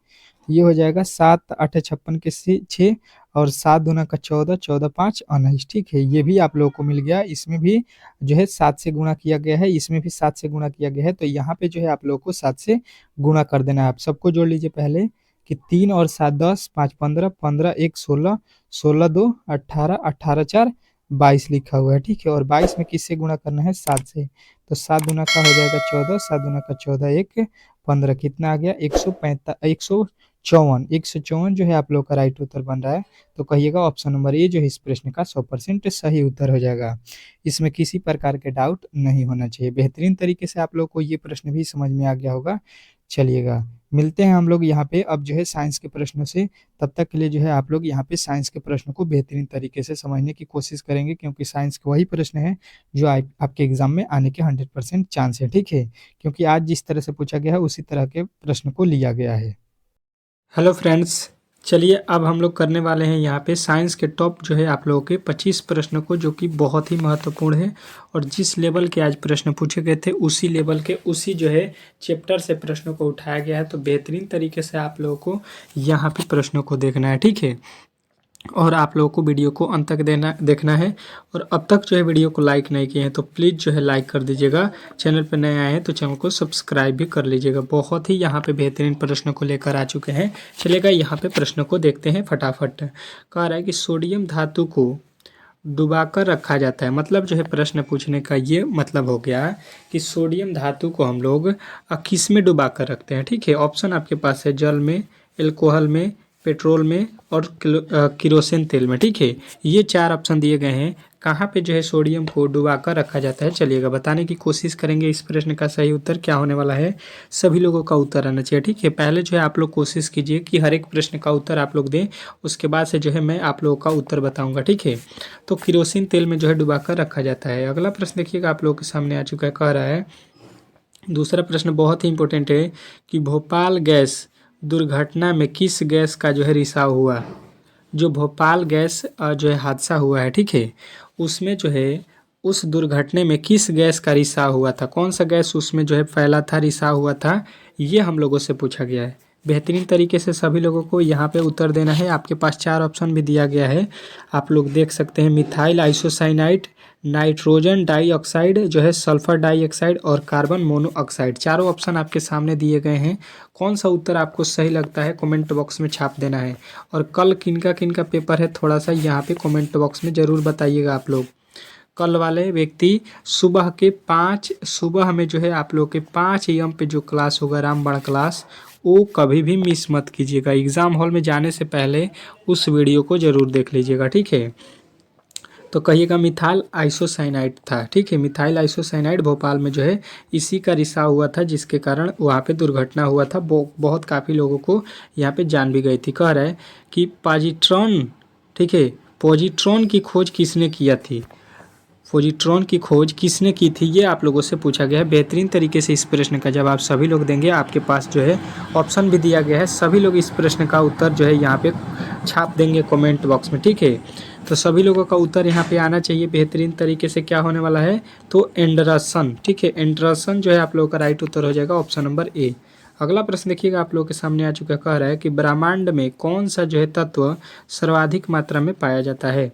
ये हो जाएगा 7 8 56 के 6 और 7 दूना का 14, 14 5 19। ठीक है, ये भी आप लोगों को मिल गया। इसमें भी जो है 7 से गुणा किया गया है, इसमें भी 7 से गुणा किया गया है। तो यहाँ पे जो है आप लोगों को 7 से गुणा कर देना है। आप सबको जोड़ लीजिए पहले कि 3 और 7 10, 5 15, 15 1 16, 16 2 18, 18 4 22 लिखा हुआ है। ठीक है, और 22 में किससे गुणा करना है, 7 से। तो 7 दूना का हो जाएगा 14, 7 दूना का 14 1 15, कितना आ गया 154। 154 जो है आप लोग का राइट उत्तर बन रहा है। तो कहिएगा ऑप्शन नंबर ए जो है इस प्रश्न का 100% सही उत्तर हो जाएगा। इसमें किसी प्रकार के डाउट नहीं होना चाहिए। बेहतरीन तरीके से आप लोग को ये प्रश्न भी समझ में आ गया होगा। चलिएगा, मिलते हैं हम लोग यहाँ पे अब जो है साइंस के प्रश्नों से। तब तक के लिए जो है आप लोग यहाँ पे साइंस के प्रश्नों को बेहतरीन तरीके से समझने की कोशिश करेंगे, क्योंकि साइंस के वही प्रश्न है जो आपके एग्जाम में आने के 100% चांस है। ठीक है, क्योंकि आज जिस तरह से पूछा गया है उसी तरह के प्रश्न को लिया गया है। हेलो फ्रेंड्स, चलिए अब हम लोग करने वाले हैं यहाँ पे साइंस के टॉप जो है आप लोगों के 25 प्रश्नों को, जो कि बहुत ही महत्वपूर्ण है। और जिस लेवल के आज प्रश्न पूछे गए थे उसी लेवल के उसी जो है चैप्टर से प्रश्नों को उठाया गया है। तो बेहतरीन तरीके से आप लोगों को यहाँ पे प्रश्नों को देखना है। ठीक है, और आप लोगों को वीडियो को अंत तक देखना है। और अब तक जो है वीडियो को लाइक नहीं किए हैं तो प्लीज़ जो है लाइक कर दीजिएगा। चैनल पर नए आए हैं तो चैनल को सब्सक्राइब भी कर लीजिएगा। बहुत ही यहाँ पे बेहतरीन प्रश्नों को लेकर आ चुके हैं। चलिएगा यहाँ पे प्रश्नों को देखते हैं फटाफट। कह रहा है कि सोडियम धातु को डुबाकर रखा जाता है। मतलब जो है प्रश्न पूछने का ये मतलब हो गया कि सोडियम धातु को हम लोग किस में डुबा कर रखते हैं। ठीक है, ऑप्शन आपके पास है जल में, एल्कोहल में, पेट्रोल में और किरोसिन तेल में। ठीक है, ये 4 ऑप्शन दिए गए हैं। कहाँ पे जो है सोडियम को डुबा कर रखा जाता है, चलिएगा बताने की कोशिश करेंगे। इस प्रश्न का सही उत्तर क्या होने वाला है, सभी लोगों का उत्तर आना चाहिए। ठीक है, पहले जो है आप लोग कोशिश कीजिए कि हर एक प्रश्न का उत्तर आप लोग दें, उसके बाद से जो है मैं आप लोगों का उत्तर बताऊंगा। ठीक है, तो किरोसिन तेल में जो है डुबा कर रखा जाता है। अगला प्रश्न देखिएगा आप लोगों के सामने आ चुका है। कह रहा है, दूसरा प्रश्न बहुत ही इंपॉर्टेंट है कि भोपाल गैस दुर्घटना में किस गैस का जो है रिसाव हुआ। जो भोपाल गैस जो है हादसा हुआ है, ठीक है, उसमें जो है उस दुर्घटना में किस गैस का रिसाव हुआ था, कौन सा गैस उसमें जो है फैला था, रिसाव हुआ था, ये हम लोगों से पूछा गया है। बेहतरीन तरीके से सभी लोगों को यहाँ पे उत्तर देना है। आपके पास 4 ऑप्शन भी दिया गया है, आप लोग देख सकते हैं। मिथाइल आइसोसाइनाइड, नाइट्रोजन डाइऑक्साइड जो है, सल्फर डाइऑक्साइड और कार्बन मोनोऑक्साइड। चारों ऑप्शन आपके सामने दिए गए हैं। कौन सा उत्तर आपको सही लगता है कमेंट बॉक्स में छाप देना है। और कल किनका किनका पेपर है थोड़ा सा यहाँ पे कमेंट बॉक्स में ज़रूर बताइएगा आप लोग। कल वाले व्यक्ति सुबह में जो है आप लोग के 5 AM पे जो क्लास होगा रामबाण क्लास, वो कभी भी मिस मत कीजिएगा। एग्ज़ाम हॉल में जाने से पहले उस वीडियो को ज़रूर देख लीजिएगा। ठीक है, तो कहिएगा मिथाइल आइसोसाइनाइड था। ठीक है, मिथाइल आइसोसाइनाइड भोपाल में जो है इसी का रिसाव हुआ था, जिसके कारण वहाँ पे दुर्घटना हुआ था। बहुत काफ़ी लोगों को यहाँ पे जान भी गई थी। कह रहा है कि पॉजिट्रॉन, ठीक है, पॉजिट्रॉन की खोज किसने किया थी, पॉजिट्रॉन की खोज किसने की थी, ये आप लोगों से पूछा गया है। बेहतरीन तरीके से इस प्रश्न का जवाब सभी लोग देंगे। आपके पास जो है ऑप्शन भी दिया गया है, सभी लोग इस प्रश्न का उत्तर जो है यहाँ पे छाप देंगे कमेंट बॉक्स में। ठीक है, तो सभी लोगों का उत्तर यहाँ पे आना चाहिए बेहतरीन तरीके से। क्या होने वाला है, तो एंडरसन। ठीक है, एंडरसन जो है आप लोगों का राइट उत्तर हो जाएगा, ऑप्शन नंबर ए। अगला प्रश्न देखिएगा आप लोगों के सामने आ चुका, कह रहा है कि ब्रह्मांड में कौन सा जो है तत्व सर्वाधिक मात्रा में पाया जाता है।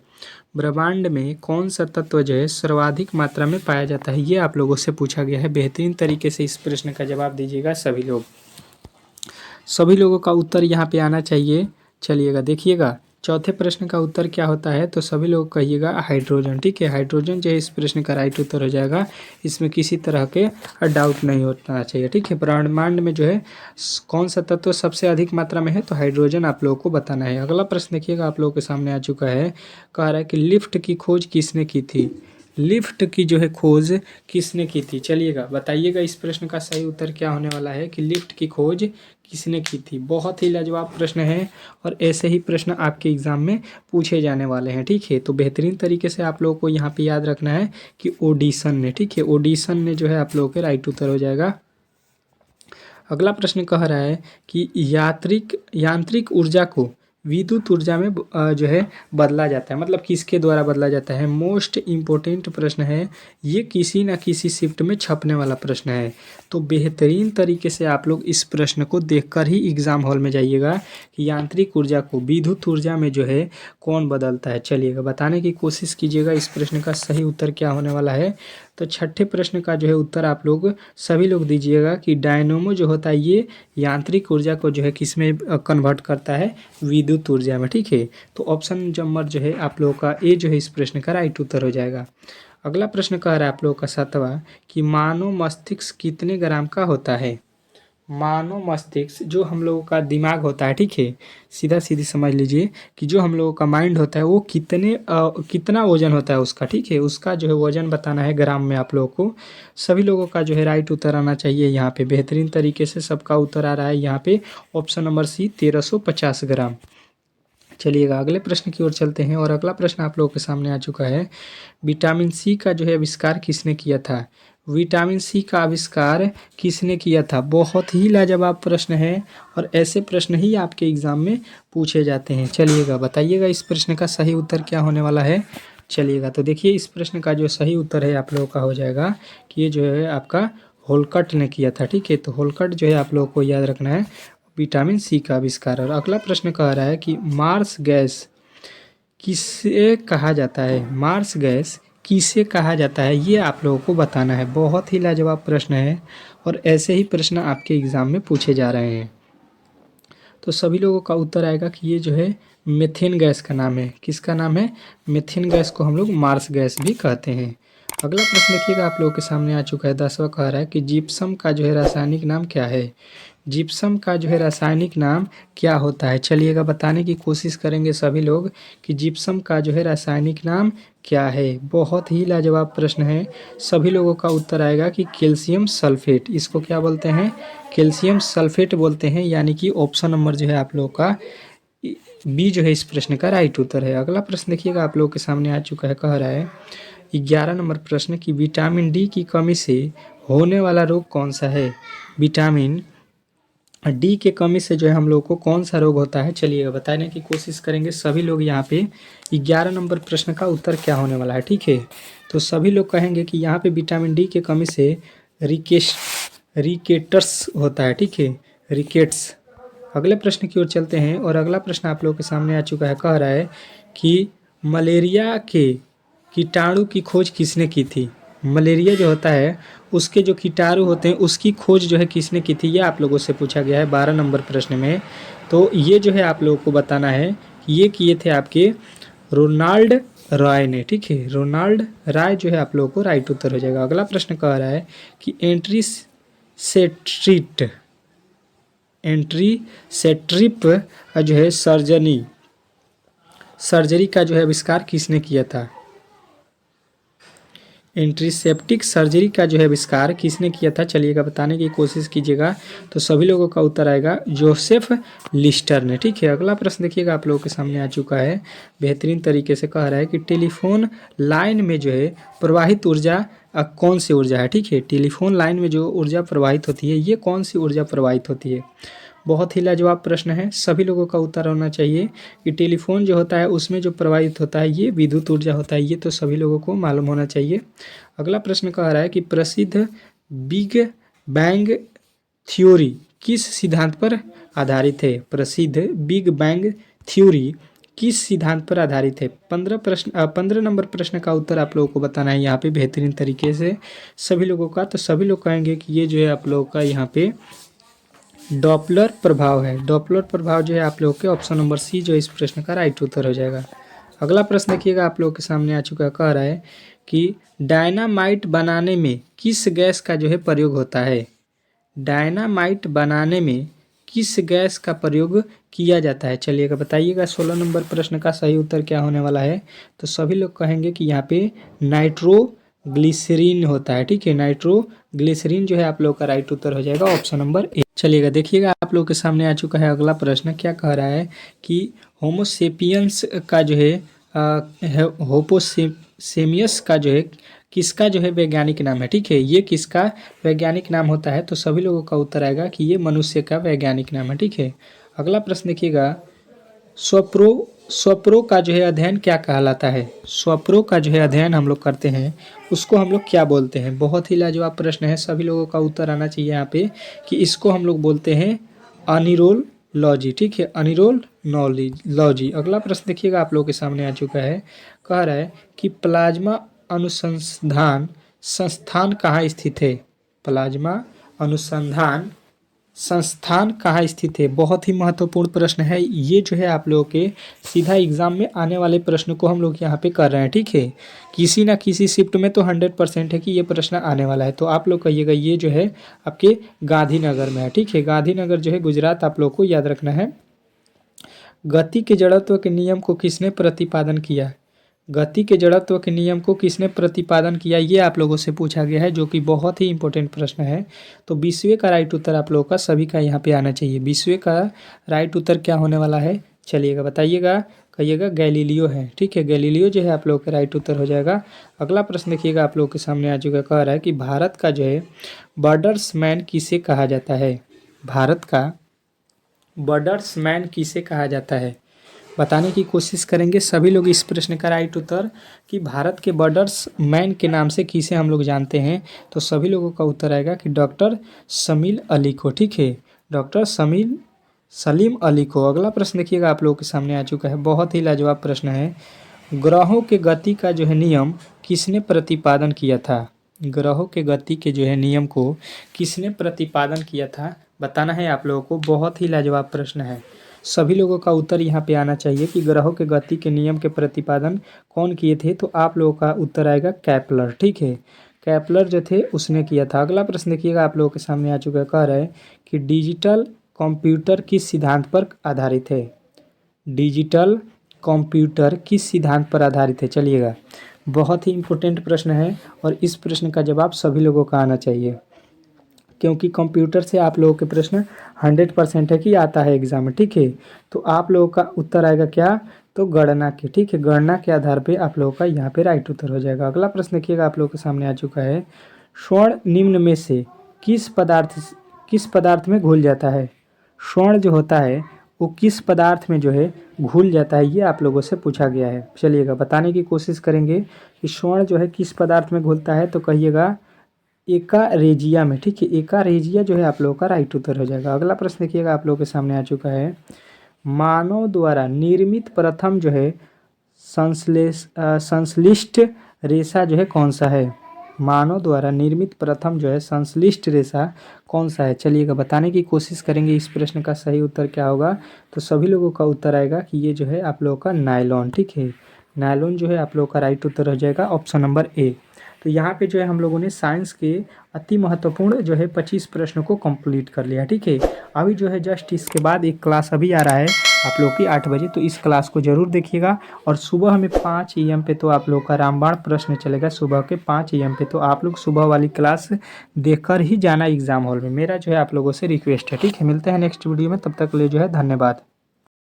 ब्रह्मांड में कौन सा तत्व जो है सर्वाधिक मात्रा में पाया जाता है, ये आप लोगों से पूछा गया है। बेहतरीन तरीके से इस प्रश्न का जवाब दीजिएगा सभी लोग। सभी लोगों का उत्तर यहाँ पे आना चाहिए। चलिएगा देखिएगा चौथे प्रश्न का उत्तर क्या होता है, तो सभी लोग कहिएगा हाइड्रोजन। ठीक है, हाइड्रोजन जो है इस प्रश्न का राइट उत्तर हो जाएगा। इसमें किसी तरह के डाउट नहीं होना चाहिए। ठीक है, ब्रह्मांड में जो है कौन सा तत्व सबसे अधिक मात्रा में है, तो हाइड्रोजन आप लोगों को बताना है। अगला प्रश्न देखिएगा आप लोगों के सामने आ चुका है। कह रहा है कि लिफ्ट की खोज किसने की थी, लिफ्ट की जो है खोज किसने की थी, चलिएगा बताइएगा इस प्रश्न का सही उत्तर क्या होने वाला है कि लिफ्ट की खोज किसने की थी। बहुत ही लाजवाब प्रश्न है और ऐसे ही प्रश्न आपके एग्ज़ाम में पूछे जाने वाले हैं। ठीक है, तो बेहतरीन तरीके से आप लोगों को यहाँ पे याद रखना है कि ओडिसन ने, ठीक है, ओडिसन ने जो है आप लोगों के राइट उत्तर हो जाएगा। अगला प्रश्न कह रहा है कि यांत्रिक ऊर्जा को विद्युत ऊर्जा में जो है बदला जाता है, मतलब किसके द्वारा बदला जाता है। मोस्ट इम्पोर्टेंट प्रश्न है ये, किसी न किसी शिफ्ट में छपने वाला प्रश्न है। तो बेहतरीन तरीके से आप लोग इस प्रश्न को देखकर ही एग्जाम हॉल में जाइएगा कि यांत्रिक ऊर्जा को विद्युत ऊर्जा में जो है कौन बदलता है। चलिएगा बताने की कोशिश कीजिएगा इस प्रश्न का सही उत्तर क्या होने वाला है। तो छठे प्रश्न का जो है उत्तर आप लोग सभी लोग दीजिएगा कि डायनोमो जो होता है ये यांत्रिक ऊर्जा को जो है किस में कन्वर्ट करता है, विद्युत ऊर्जा में। ठीक है, तो ऑप्शन नंबर जो है आप लोगों का ए जो है इस प्रश्न का राइट उत्तर हो जाएगा। अगला प्रश्न कह रहा है आप लोगों का 7वां कि मानव मस्तिष्क कितने ग्राम का होता है। मानव मस्तिष्क जो हम लोगों का दिमाग होता है, ठीक है, सीधा सीधी समझ लीजिए कि जो हम लोगों का माइंड होता है वो कितना वजन होता है उसका। ठीक है, उसका जो है वजन बताना है ग्राम में आप लोगों को। सभी लोगों का जो है राइट उत्तर आना चाहिए यहाँ पे। बेहतरीन तरीके से सबका उत्तर आ रहा है यहाँ पे ऑप्शन नंबर सी 1350 ग्राम। चलिएगा अगले प्रश्न की ओर चलते हैं और अगला प्रश्न आप लोगों के सामने आ चुका है। विटामिन सी का जो है आविष्कार किसने किया था। विटामिन सी का आविष्कार किसने किया था। बहुत ही लाजवाब प्रश्न है और ऐसे प्रश्न ही आपके एग्जाम में पूछे जाते हैं। चलिएगा बताइएगा इस प्रश्न का सही उत्तर क्या होने वाला है। चलिएगा तो देखिए इस प्रश्न का जो सही उत्तर है आप लोगों का हो जाएगा कि ये जो है आपका होल्कट ने किया था। ठीक है, तो होल्कट जो है आप लोगों को याद रखना है विटामिन सी का आविष्कार। और अगला प्रश्न कह रहा है कि मार्स गैस किसे कहा जाता है। मार्स गैस किसे कहा जाता है ये आप लोगों को बताना है। बहुत ही लाजवाब प्रश्न है और ऐसे ही प्रश्न आपके एग्जाम में पूछे जा रहे हैं। तो सभी लोगों का उत्तर आएगा कि ये जो है मेथेन गैस का नाम है। किसका नाम है। मेथेन गैस को हम लोग मार्स गैस भी कहते हैं। अगला प्रश्न देखिएगा आप लोगों के सामने आ चुका है। 10वां कह रहा है कि जिप्सम का जो है रासायनिक नाम क्या है। जिप्सम का जो है रासायनिक नाम क्या होता है। चलिएगा बताने की कोशिश करेंगे सभी लोग कि जिप्सम का जो है रासायनिक नाम क्या है। बहुत ही लाजवाब प्रश्न है। सभी लोगों का उत्तर आएगा कि कैल्शियम सल्फेट। इसको क्या बोलते हैं, कैल्शियम सल्फेट बोलते हैं। यानी कि ऑप्शन नंबर जो है आप लोगों का बी जो है इस प्रश्न का राइट उत्तर है। अगला प्रश्न देखिएगा आप लोगों के सामने आ चुका है। कह रहा है 11 नंबर प्रश्न कि विटामिन डी की कमी से होने वाला रोग कौन सा है। विटामिन डी के कमी से जो है हम लोग को कौन सा रोग होता है। चलिए बताने की कोशिश करेंगे सभी लोग यहाँ पे 11 नंबर प्रश्न का उत्तर क्या होने वाला है। ठीक है, तो सभी लोग कहेंगे कि यहाँ पे विटामिन डी के कमी से रिकेट्स होता है। ठीक है, रिकेट्स। अगले प्रश्न की ओर चलते हैं और अगला प्रश्न आप लोगों के सामने आ चुका है। कह रहा है कि मलेरिया के कीटाणु की खोज किसने की थी। मलेरिया जो होता है उसके जो कीटाणु होते हैं उसकी खोज जो है किसने की थी, ये आप लोगों से पूछा गया है 12 नंबर प्रश्न में। तो ये जो है आप लोगों को बताना है कि ये किए थे आपके रोनाल्ड रॉय ने। ठीक है, रोनाल्ड रॉय जो है आप लोगों को राइट उत्तर हो जाएगा। अगला प्रश्न कह रहा है कि एंट्रीसेट्रिप जो है सर्जरी का जो है आविष्कार किसने किया था। एंटीसेप्टिक सर्जरी का जो है आविष्कार किसने किया था। चलिएगा बताने की कोशिश कीजिएगा। तो सभी लोगों का उत्तर आएगा जोसेफ लिस्टर ने। ठीक है, अगला प्रश्न देखिएगा आप लोगों के सामने आ चुका है। बेहतरीन तरीके से कह रहा है कि टेलीफोन लाइन में जो है प्रवाहित ऊर्जा कौन सी ऊर्जा है। ठीक है, टेलीफोन लाइन में जो ऊर्जा प्रवाहित होती है ये कौन सी ऊर्जा प्रवाहित होती है। बहुत ही लाजवाब प्रश्न है। सभी लोगों का उत्तर होना चाहिए कि टेलीफोन जो होता है उसमें जो प्रवाहित होता है ये विद्युत ऊर्जा होता है। ये तो सभी लोगों को मालूम होना चाहिए। अगला प्रश्न कह रहा है कि प्रसिद्ध बिग बैंग थ्योरी किस सिद्धांत पर आधारित है। प्रसिद्ध बिग बैंग थ्योरी किस सिद्धांत पर आधारित है। 15 नंबर प्रश्न का उत्तर आप लोगों को बताना है यहाँ पे बेहतरीन तरीके से सभी लोगों का। तो सभी लोग कहेंगे कि ये जो है आप लोगों का यहाँ पे डॉपलर प्रभाव है। डॉपलर प्रभाव जो है आप लोगों के ऑप्शन नंबर सी जो इस प्रश्न का राइट उत्तर हो जाएगा। अगला प्रश्न देखिएगा आप लोगों के सामने आ चुका है। कह रहा है कि डायनामाइट बनाने में किस गैस का जो है प्रयोग होता है। डायनामाइट बनाने में किस गैस का प्रयोग किया जाता है। चलिएगा बताइएगा 16 नंबर प्रश्न का सही उत्तर क्या होने वाला है। तो सभी लोग कहेंगे कि यहाँ पे नाइट्रोग्लिसरीन होता है। ठीक है, नाइट्रोग्लिसरीन जो है आप लोग का राइट उत्तर हो जाएगा ऑप्शन नंबर ए। चलिएगा देखिएगा आप लोग के सामने आ चुका है अगला प्रश्न। क्या कह रहा है कि होमोसेपियंस का जो है होपोसेमियस का जो है किसका जो है वैज्ञानिक नाम है। ठीक है, ये किसका वैज्ञानिक नाम होता है। तो सभी लोगों का उत्तर आएगा कि ये मनुष्य का वैज्ञानिक नाम है। ठीक है, अगला प्रश्न देखिएगा स्वप्रों का जो है अध्ययन क्या कहलाता है? स्वप्रों का जो है अध्ययन हम लोग करते हैं, उसको हम लोग क्या बोलते हैं? बहुत ही लाजवाब प्रश्न है, सभी लोगों का उत्तर आना चाहिए यहाँ पे कि इसको हम लोग बोलते हैं अनिरोलॉजी। ठीक है, अनिरोलॉजी। अगला प्रश्न देखिएगा, आप लोगों के सामने आ चुका है। कह रहा है कि प्लाज्मा अनुसंधान संस्थान कहाँ स्थित है? प्लाज्मा अनुसंधान संस्थान कहाँ स्थित है? बहुत ही महत्वपूर्ण प्रश्न है ये, जो है आप लोगों के सीधा एग्जाम में आने वाले प्रश्न को हम लोग यहाँ पे कर रहे हैं। ठीक है, किसी ना किसी शिफ्ट में तो 100% है कि ये प्रश्न आने वाला है। तो आप लोग कहिएगा, ये जो है आपके गांधीनगर में है। ठीक है, गांधीनगर जो है गुजरात, आप लोग को याद रखना है। गति के जड़त्व के नियम को किसने प्रतिपादन किया? गति के जड़त्व के नियम को किसने प्रतिपादन किया, ये आप लोगों से पूछा गया है, जो कि बहुत ही इंपॉर्टेंट प्रश्न है। तो 20वें का राइट उत्तर आप लोगों का सभी का यहाँ पे आना चाहिए। 20वें का राइट उत्तर क्या होने वाला है, चलिएगा बताइएगा, कहिएगा गैलीलियो है। ठीक है, गैलीलियो जो है आप लोगों का राइट उत्तर हो जाएगा। अगला प्रश्न देखिएगा, आप लोगों के सामने आ चुका, कह रहा है कि भारत का जो है बर्डर्समैन किसे कहा जाता है? भारत का बर्डर्समैन किसे कहा जाता है? बताने की कोशिश करेंगे सभी लोग इस प्रश्न का राइट उत्तर कि भारत के बर्डर्स मैन के नाम से किसे हम लोग जानते हैं। तो सभी लोगों का उत्तर आएगा कि डॉक्टर शमील अली को। ठीक है, डॉक्टर सलीम अली को। अगला प्रश्न देखिएगा, आप लोगों के सामने आ चुका है, बहुत ही लाजवाब प्रश्न है। ग्रहों के गति का जो है नियम किसने प्रतिपादन किया था? ग्रहों के गति के जो है नियम को किसने प्रतिपादन किया था, बताना है आप लोगों को। बहुत ही लाजवाब प्रश्न है, सभी लोगों का उत्तर यहाँ पे आना चाहिए कि ग्रहों के गति के नियम के प्रतिपादन कौन किए थे। तो आप लोगों का उत्तर आएगा कैपलर। ठीक है, कैपलर जो थे उसने किया था। अगला प्रश्न देखिएगा, आप लोगों के सामने आ चुका है, कह रहा है कि डिजिटल कंप्यूटर किस सिद्धांत पर आधारित है? डिजिटल कंप्यूटर किस सिद्धांत पर आधारित है? चलिएगा, बहुत ही इंपॉर्टेंट प्रश्न है और इस प्रश्न का जवाब सभी लोगों का आना चाहिए, क्योंकि कंप्यूटर से आप लोगों के प्रश्न 100% है कि आता है एग्जाम में। ठीक है, तो आप लोगों का उत्तर आएगा क्या, तो गणना के। ठीक है, गणना के आधार पे आप लोगों का यहाँ पे राइट उत्तर हो जाएगा। अगला प्रश्न देखिएगा, आप लोगों के सामने आ चुका है। स्वर्ण निम्न में से किस पदार्थ में घुल जाता है? स्वर्ण जो होता है वो किस पदार्थ में जो है घुल जाता है, ये आप लोगों से पूछा गया है। चलिएगा, बताने की कोशिश करेंगे कि स्वर्ण जो है किस पदार्थ में घुलता है। तो कहिएगा एकारेजिया में। ठीक है, एकारेजिया जो है आप लोगों का राइट उत्तर हो जाएगा। अगला प्रश्न देखिएगा, आप लोगों के सामने आ चुका है। मानव द्वारा निर्मित प्रथम जो है संश्लिष्ट रेशा जो है कौन सा है? मानव द्वारा निर्मित प्रथम जो है संश्लिष्ट रेशा कौन सा है? चलिएगा, बताने की कोशिश करेंगे इस प्रश्न का सही उत्तर क्या होगा। तो सभी लोगों का उत्तर आएगा कि ये जो है आप लोगों का नायलॉन। ठीक है, नायलॉन जो है आप लोगों का राइट उत्तर हो जाएगा, ऑप्शन नंबर ए। तो यहाँ पे जो है हम लोगों ने साइंस के अति महत्वपूर्ण जो है 25 प्रश्नों को कंप्लीट कर लिया। ठीक है, अभी जो है जस्ट इसके बाद एक क्लास अभी आ रहा है आप लोग की 8 बजे, तो इस क्लास को जरूर देखिएगा। और सुबह हमें 5 AM पे तो आप लोग का रामबाण प्रश्न चलेगा, सुबह के 5 AM पे। तो आप लोग सुबह वाली क्लास देखकर ही जाना एग्जाम हॉल में, मेरा जो है आप लोगों से रिक्वेस्ट है। ठीक है, मिलते हैं नेक्स्ट वीडियो में, तब तक के लिए जो है धन्यवाद।